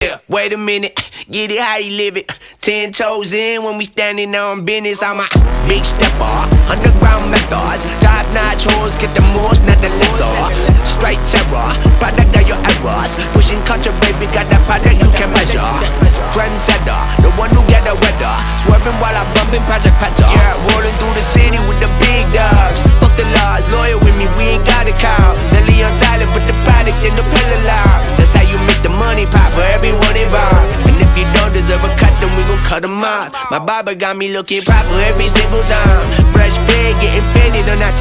Yeah, wait a minute, get it how you live it. 10 toes in when we standing on business. I'm a big stepper, underground methods. Top-notch hoes, get the most, not the lesser. Straight terror, product of your errors. Pushing culture, baby, got that product you can measure. Trendsetter, the one who get the weather. Swerving while I'm bumping Project Petter. Yeah, rolling through the city with the big dogs. Fuck the laws, loyal with me, we ain't got a cow. Zelly on silent, put the product in the pillar loud. That's how you make the money pop for everyone involved. And if you don't deserve a cut, then we gon' cut them off. My barber got me looking proper every single time. Fresh pig, getting painted on that